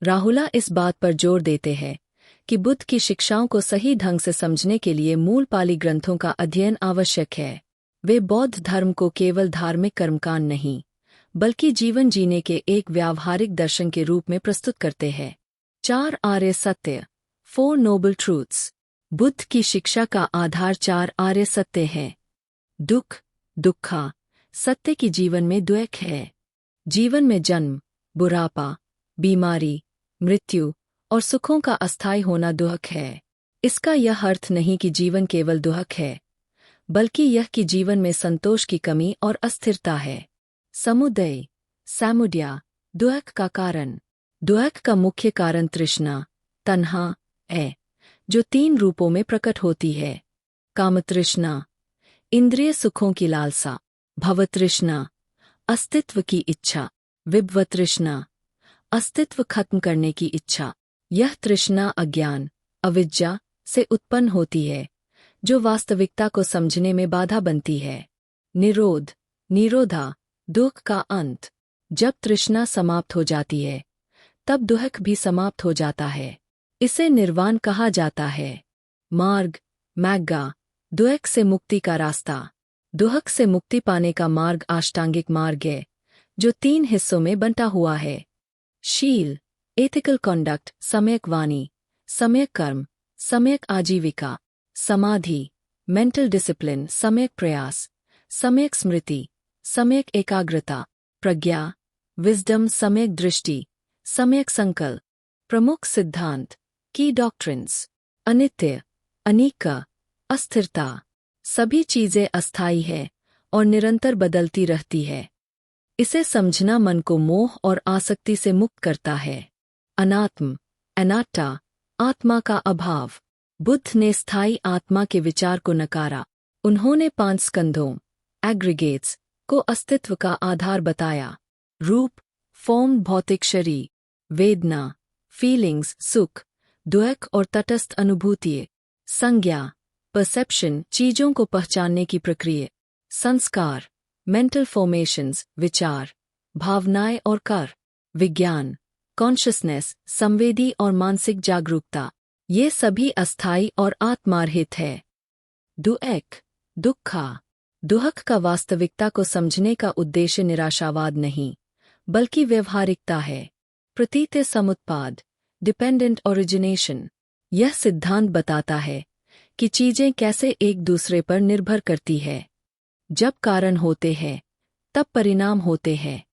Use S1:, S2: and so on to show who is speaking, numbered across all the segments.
S1: राहुला इस बात पर जोर देते हैं कि बुद्ध की शिक्षाओं को सही ढंग से समझने के लिए मूल पाली ग्रंथों का अध्ययन आवश्यक है। वे बौद्ध धर्म को केवल धार्मिक कर्मकांड नहीं, बल्कि जीवन जीने के एक व्यावहारिक दर्शन के रूप में प्रस्तुत करते हैं। 4 आर्य सत्य, 4 नोबल ट्रूथ्स। बुद्ध की शिक्षा का आधार 4 आर्य सत्य है। दुख, दुखा, सत्य की जीवन में द्वैक है। जीवन में जन्म, बुढ़ापा, बीमारी, मृत्यु और सुखों का अस्थायी होना दुख है। इसका यह अर्थ नहीं कि जीवन केवल दुख है, बल्कि यह कि जीवन में संतोष की कमी और अस्थिरता है। समुदय, समुद्या, दुख का कारण। दुख का मुख्य कारण तृष्णा, तन्हा है, जो 3 रूपों में प्रकट होती है। कामतृष्णा, इंद्रिय सुखों की लालसा। भवतृष्णा, अस्तित्व की इच्छा। विभवतृष्णा, अस्तित्व खत्म करने की इच्छा। यह तृष्णा अज्ञान, अविद्या से उत्पन्न होती है, जो वास्तविकता को समझने में बाधा बनती है। निरोध, निरोधा, दुख का अंत। जब तृष्णा समाप्त हो जाती है, तब दुख भी समाप्त हो जाता है। इसे निर्वाण कहा जाता है। मार्ग, मैग्गा, दुख से मुक्ति का रास्ता। दुख से मुक्ति पाने का मार्ग अष्टांगिक मार्ग है, जो 3 हिस्सों में बंटा हुआ है। शील, एथिकल कॉन्डक्ट, सम्यक वाणी, सम्यक कर्म, सम्यक आजीविका। समाधि, मेंटल डिसिप्लिन, सम्यक प्रयास, सम्यक स्मृति, सम्यक एकाग्रता। प्रज्ञा, विजडम, सम्यक दृष्टि, सम्यक संकल्प। प्रमुख सिद्धांत, की डॉक्ट्रिन्स। अनित्य, अनीका, अस्थिरता। सभी चीजें अस्थायी है और निरंतर बदलती रहती है। इसे समझना मन को मोह और आसक्ति से मुक्त करता है। अनात्म, अनात्ता, आत्मा का अभाव। बुद्ध ने स्थायी आत्मा के विचार को नकारा। उन्होंने 5 स्कंधों, एग्रीगेट्स, को अस्तित्व का आधार बताया। रूप, फॉर्म, भौतिक शरीर। वेदना, फीलिंग्स, सुख, दुख और तटस्थ अनुभूतियाँ। संज्ञा, परसेप्शन, चीजों को पहचानने की प्रक्रिया। संस्कार, मेंटल फॉर्मेशंस, विचार, भावनाएं और कर। विज्ञान, कॉन्शियसनेस, संवेदी और मानसिक जागरूकता। ये सभी अस्थायी और आत्मारहित है। दुख, दुखा, दुख का वास्तविकता को समझने का उद्देश्य निराशावाद नहीं, बल्कि व्यवहारिकता है। प्रतीत समुत्पाद, डिपेंडेंट ओरिजिनेशन। यह सिद्धांत बताता है कि चीजें कैसे एक दूसरे पर निर्भर करती है। जब कारण होते हैं, तब परिणाम होते हैं।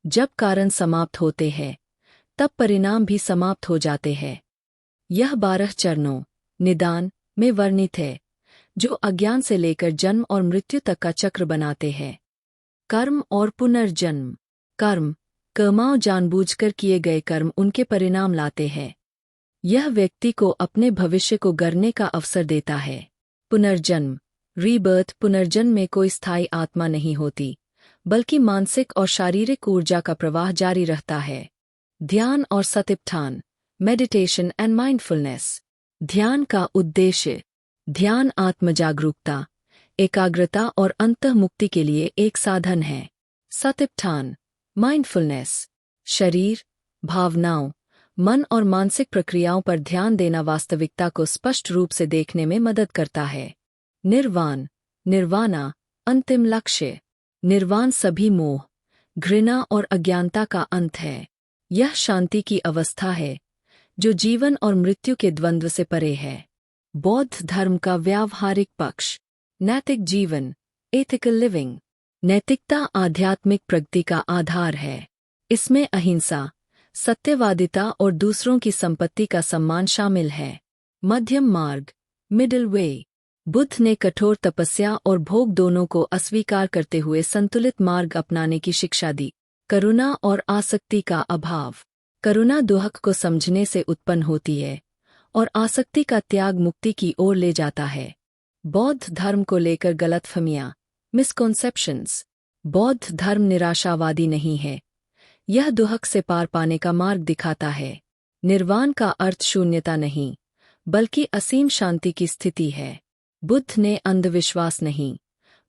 S1: जब कारण समाप्त होते हैं, तब परिणाम भी समाप्त हो जाते हैं। यह 12 चरणों, निदान, में वर्णित है, जो अज्ञान से लेकर जन्म और मृत्यु तक का चक्र बनाते हैं। कर्म और पुनर्जन्म। कर्म, कर्माओं, जानबूझकर किए गए कर्म उनके परिणाम लाते हैं। यह व्यक्ति को अपने भविष्य को गढ़ने का अवसर देता है। पुनर्जन्म, रीबर्थ। पुनर्जन्म में कोई स्थायी आत्मा नहीं होती, बल्कि मानसिक और शारीरिक ऊर्जा का प्रवाह जारी रहता है। ध्यान और सतिप्ठान, मेडिटेशन एंड माइंडफुलनेस। ध्यान का उद्देश्य। ध्यान आत्मजागरूकता, एकाग्रता और अंतर्मुक्ति के लिए एक साधन है। सतिप्ठान, माइंडफुलनेस, शरीर, भावनाओं, मन और मानसिक प्रक्रियाओं पर ध्यान देना वास्तविकता को स्पष्ट रूप से देखने में मदद करता है। निर्वाण, निर्वाणा, अंतिम लक्ष्य। निर्वाण सभी मोह, घृणा और अज्ञानता का अंत है। यह शांति की अवस्था है, जो जीवन और मृत्यु के द्वंद्व से परे है। बौद्ध धर्म का व्यावहारिक पक्ष। नैतिक जीवन, एथिकल लिविंग। नैतिकता आध्यात्मिक प्रगति का आधार है। इसमें अहिंसा, सत्यवादिता और दूसरों की संपत्ति का सम्मान शामिल है। मध्यम मार्ग, मिडिल वे। बुद्ध ने कठोर तपस्या और भोग दोनों को अस्वीकार करते हुए संतुलित मार्ग अपनाने की शिक्षा दी। करुणा और आसक्ति का अभाव। करुणा दुख को समझने से उत्पन्न होती है और आसक्ति का त्याग मुक्ति की ओर ले जाता है। बौद्ध धर्म को लेकर गलतफहमियां, मिसकॉन्सेप्शंस। बौद्ध धर्म निराशावादी नहीं है, यह दुख से पार पाने का मार्ग दिखाता है। निर्वाण का अर्थ शून्यता नहीं, बल्कि असीम शांति की स्थिति है। बुद्ध ने अंधविश्वास नहीं,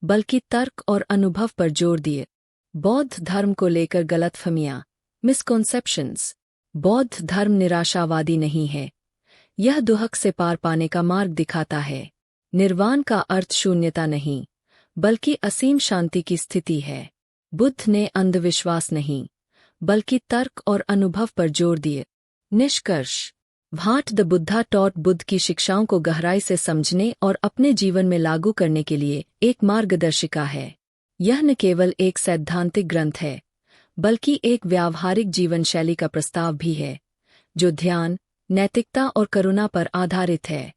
S1: बल्कि तर्क और अनुभव पर जोर दिए। बौद्ध धर्म को लेकर गलतफहमियां, मिसकॉन्सेप्शंस। बौद्ध धर्म निराशावादी नहीं है। यह दुहक से पार पाने का मार्ग दिखाता है। निर्वाण का अर्थ शून्यता नहीं, बल्कि असीम शांति की स्थिति है। बुद्ध ने अंधविश्वास नहीं, बल्कि तर्क और अनुभव पर जोर दिए। निष्कर्ष: what the Buddha taught Buddha की शिक्षाओं को गहराई से समझने और अपने जीवन में लागू करने के लिए एक मार्गदर्शिका है। यह न केवल एक सैद्धांतिक ग्रंथ है, बल्कि एक व्यावहारिक जीवन शैली का प्रस्ताव भी है, जो ध्यान, नैतिकता और करुणा पर आधारित है।